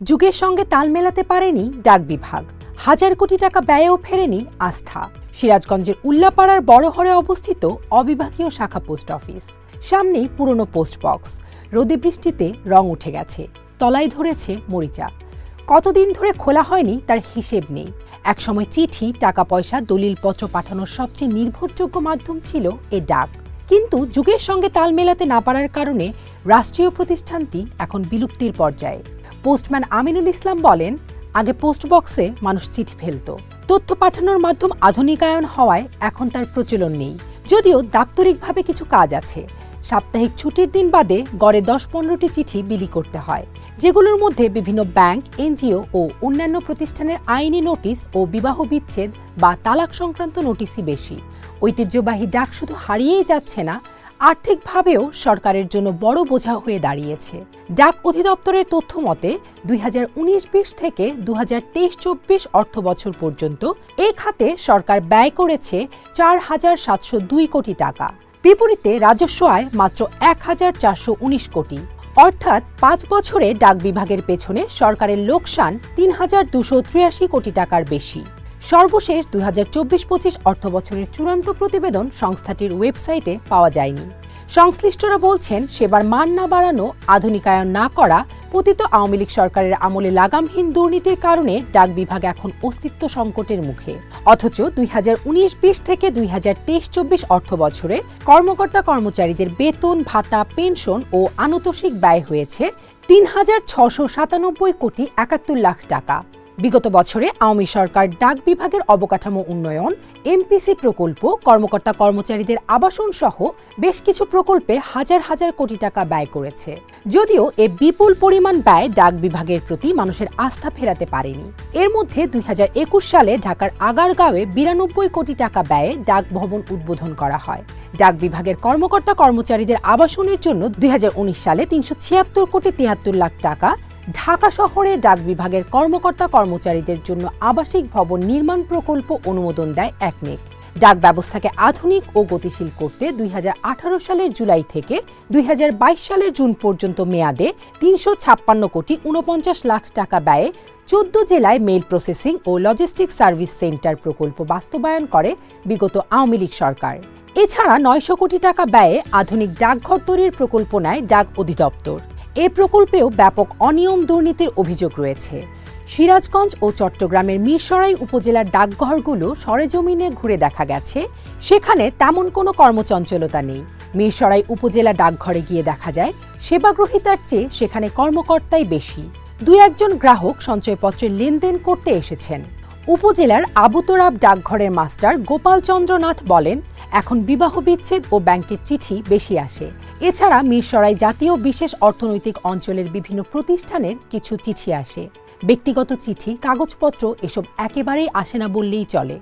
যুগের সঙ্গে তাল মেলাতে পারেনি ডাক বিভাগ, হাজার কোটি টাকা ব্যয়েও ফেরেনি আস্থা। সিরাজগঞ্জের উল্লাপাড়ার বড়হরে অবস্থিত অবিভাগীয় শাখা পোস্ট অফিস, সামনেই পুরনো পোস্ট বক্স। রোদে বৃষ্টিতে রং উঠে গেছে, তলায় ধরেছে মরিচা। কতদিন ধরে খোলা হয়নি তার হিসেব নেই। একসময় চিঠি, টাকা পয়সা, দলিলপত্র পাঠানোর সবচেয়ে নির্ভরযোগ্য মাধ্যম ছিল এ ডাক। কিন্তু যুগের সঙ্গে তাল মেলাতে না পারার কারণে রাষ্ট্রীয় প্রতিষ্ঠানটি এখন বিলুপ্তির পর্যায়ে। পোস্টম্যান আমিনুল ইসলাম বলেন, আগে পোস্ট বক্সে মানুষ চিঠি ফেলত। তথ্য পাঠানোর মাধ্যম আধুনিকায়ন হওয়ায় এখন তার প্রচলন নেই। যদিও দাপ্তরিকভাবে কিছু কাজ আছে। সাপ্তাহিক ছুটির দিন বাদে গড়ে ১০-১৫টি চিঠি বিলি করতে হয়, যেগুলোর মধ্যে বিভিন্ন ব্যাংক, এনজিও ও অন্যান্য প্রতিষ্ঠানের আইনি নোটিশ ও বিবাহ বিচ্ছেদ বা তালাক সংক্রান্ত নোটিশই বেশি। ঐতিহ্যবাহী ডাক শুধু হারিয়েই যাচ্ছে না, আর্থিকভাবেও সরকারের জন্য বড় বোঝা হয়ে দাঁড়িয়েছে। ডাক অধিদপ্তরের তথ্য মতে ২০১৯-২০ থেকে ২০২৩-২৪ অর্থবছর পর্যন্ত এ খাতে সরকার ব্যয় করেছে ৪,৭০২ কোটি টাকা। বিপরীতে রাজস্ব আয় মাত্র ১,৪১৯ কোটি। অর্থাৎ ৫ বছরে ডাক বিভাগের পেছনে সরকারের লোকসান ৩,২৮৩ কোটি টাকার বেশি। সর্বশেষ ২০২৪-২৫ অর্থবছরের চূড়ান্ত প্রতিবেদন সংস্থাটির ওয়েবসাইটে পাওয়া যায়নি। সংশ্লিষ্টরা বলছেন, সেবার মান না বাড়ানো, আধুনিকায়ন না করা, পতিত আওয়ামী লীগ সরকারের আমলে লাগামহীন দুর্নীতির কারণে ডাক বিভাগ এখন অস্তিত্ব সংকটের মুখে। অথচ ২০১৯-২০ থেকে ২০২৩-২৪ অর্থবছরে কর্মকর্তা কর্মচারীদের বেতন, ভাতা, পেনশন ও আনুতোষিক ব্যয় হয়েছে ৩,৬৯৭ কোটি ৭১ লাখ টাকা। বিগত বছরে আওয়ামী সরকার ডাক বিভাগের অবকাঠামো উন্নয়ন, এমপিসি প্রকল্প, কর্মকর্তা কর্মচারীদের আবাসন সহ বেশ কিছু প্রকল্পে হাজার হাজার কোটি টাকা ব্যয় করেছে। যদিও এ বিপুল পরিমাণ ব্যয় ডাক বিভাগের প্রতি মানুষের আস্থা ফেরাতে পারেনি। এর মধ্যে ২০২১ সালে ঢাকার আগারগাঁওয়ে ৯২ কোটি টাকা ব্যয়ে ডাক ভবন উদ্বোধন করা হয়। ডাক বিভাগের কর্মকর্তা কর্মচারীদের আবাসনের জন্য ২০১৯ সালে ৩৭৬ কোটি ৭৩ লাখ টাকা, ঢাকা শহরে ডাক বিভাগের কর্মকর্তা কর্মচারীদের জন্য আবাসিক ভবন নির্মাণ প্রকল্প অনুমোদন দেয় একনেক। ডাক ব্যবস্থাকে আধুনিক ও গতিশীল করতে ২০১৮ সালের জুলাই থেকে ২০২২ সালের জুন পর্যন্ত মেয়াদে ৩৫৬ কোটি ৪৯ লাখ টাকা ব্যয়ে ১৪ জেলায় মেইল প্রসেসিং ও লজিস্টিক সার্ভিস সেন্টার প্রকল্প বাস্তবায়ন করে বিগত আওয়ামী লীগ সরকার। এছাড়া ৯০০ কোটি টাকা ব্যয়ে আধুনিক ডাকঘর তৈরির প্রকল্প নেয় ডাক অধিদপ্তর। এ প্রকল্পেও ব্যাপক অনিয়ম, দুর্নীতির অভিযোগ রয়েছে। সিরাজগঞ্জ ও চট্টগ্রামের মিরসরাই উপজেলার ডাকঘরগুলো সরেজমিনে ঘুরে দেখা গেছে, সেখানে তেমন কোনো কর্মচঞ্চলতা নেই। মিরসরাই উপজেলা ডাকঘরে গিয়ে দেখা যায়, সেবাগ্রহীতার চেয়ে সেখানে কর্মকর্তাই বেশি। ২-১ গ্রাহক সঞ্চয়পত্রের লেনদেন করতে এসেছেন। উপজেলার আবুতরাব ডাকঘরের মাস্টার গোপাল চন্দ্রনাথ বলেন, এখন বিবাহ বিচ্ছেদ ও ব্যাংকের চিঠি বেশি আসে। এছাড়া মিরসরাই জাতীয় বিশেষ অর্থনৈতিক অঞ্চলের বিভিন্ন প্রতিষ্ঠানের কিছু চিঠি আসে। ব্যক্তিগত চিঠি, কাগজপত্র এসব একেবারেই আসে না বললেই চলে।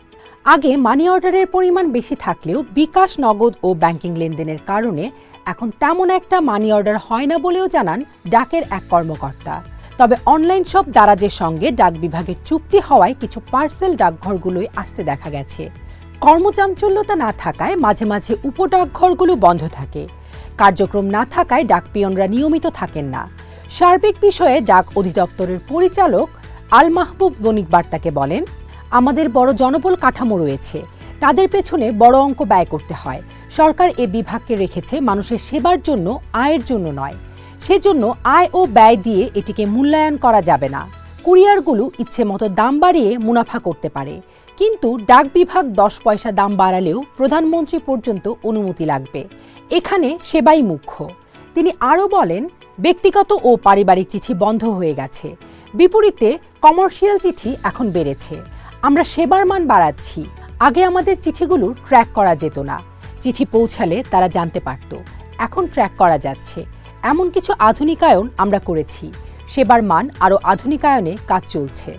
আগে মানি অর্ডারের পরিমাণ বেশি থাকলেও বিকাশ, নগদ ও ব্যাংকিং লেনদেনের কারণে এখন তেমন একটা মানি অর্ডার হয় না বলেও জানান ডাকের এক কর্মকর্তা। তবে অনলাইন সব দারাজের সঙ্গে ডাক বিভাগের চুক্তি হওয়ায় কিছু পার্সেল ডাকঘরগুলোই আসতে দেখা গেছে। কর্মচাঞ্চল্যতা না থাকায় মাঝে মাঝে উপডাকঘরগুলো বন্ধ থাকে। কার্যক্রম না থাকায় ডাক পিয়নরা নিয়মিত থাকেন না। সার্বিক বিষয়ে ডাক অধিদপ্তরের পরিচালক আল মাহবুব বণিক বার্তাকে বলেন, আমাদের বড় জনবল কাঠামো রয়েছে, তাদের পেছনে বড় অঙ্ক ব্যয় করতে হয়। সরকার এ বিভাগকে রেখেছে মানুষের সেবার জন্য, আয়ের জন্য নয়। সেজন্য আয় ও ব্যয় দিয়ে এটিকে মূল্যায়ন করা যাবে না। কুরিয়ারগুলো ইচ্ছে মতো দাম বাড়িয়ে মুনাফা করতে পারে, কিন্তু ডাক বিভাগ ১০ পয়সা দাম বাড়ালেও প্রধানমন্ত্রী পর্যন্ত অনুমতি লাগবে। এখানে সেবাই মুখ্য। তিনি আরও বলেন, ব্যক্তিগত ও পারিবারিক চিঠি বন্ধ হয়ে গেছে, বিপরীতে কমার্শিয়াল চিঠি এখন বেড়েছে। আমরা সেবার মান বাড়াচ্ছি। আগে আমাদের চিঠিগুলো ট্র্যাক করা যেত না, চিঠি পৌঁছালে তারা জানতে পারত। এখন ট্র্যাক করা যাচ্ছে। এমন কিছু আধুনিকায়ন আমরা করেছি। সেবার মান আরও আধুনিকায়নে কাজ চলছে।